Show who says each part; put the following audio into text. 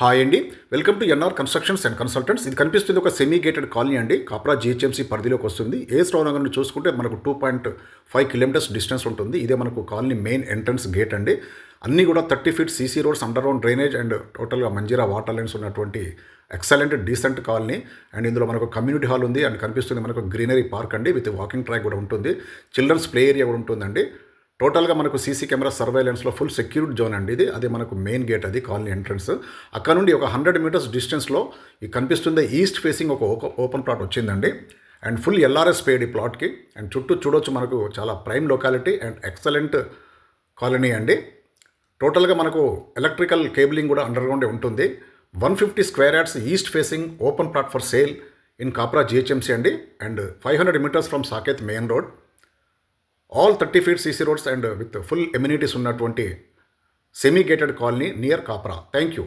Speaker 1: Hi అండి. Welcome to NR constructions and consultants. ఇది కనిపిస్తుంది ఒక సెమీ గేటెడ్ కాలనీ అండి. కాప్రా జీహెచ్ఎంసీ పరిధిలోకి వస్తుంది. ఏఎస్ రావు నగర్ చూసుకుంటే మనకు 2.5 కిలోమీటర్స్ డిస్టెన్స్ ఉంటుంది. ఇదే మనకు కాలనీ మెయిన్ ఎంట్రన్స్ గేట్ అండి. అన్నీ కూడా 30 feet CC roads, underground drainage and టోటల్గా మంజీరా వాటర్ లైన్స్ ఉన్నటువంటి ఎక్సలెంట్ డీసెంట్ కాలనీ. అండ్ ఇందులో మనకు కమ్యూనిటీ హాల్ ఉంది అండ్ కనిపిస్తుంది మనకు గ్రీనరీ పార్క్ అండి, విత్ వాకింగ్ ట్రాక్ కూడా ఉంటుంది. చిల్డ్రన్స్ ప్లే ఏరియా కూడా ఉంటుందండి. టోటల్గా మనకు సీసీ కెమెరా సర్వైలెన్స్లో ఫుల్ సెక్యూర్డ్ జోన్ అండి ఇది. అదే మనకు మెయిన్ గేట్, అది కాలనీ ఎంట్రన్స్. అక్కడ నుండి ఒక 100 మీటర్స్ డిస్టెన్స్లో ఈ కనిపిస్తుంది ఈస్ట్ ఫేసింగ్ ఒక ఓపెన్ ప్లాట్ వచ్చిందండి. అండ్ ఫుల్ ఎల్ఆర్ఎస్ పేడ్ ఈ ప్లాట్కి. అండ్ చుట్టూ చూడొచ్చు మనకు చాలా prime locality and excellent colony అండి. టోటల్గా మనకు ఎలక్ట్రికల్ కేబులింగ్ కూడా అండర్ గ్రౌండే ఉంటుంది. 150 square yards east facing open plot for sale in Kapra GHMC అండి. And 500 metres from Saket main road. All 30 feet CC roads and with full amenities ఉన్నటువంటి semi gated colony near Kapra. Thank you.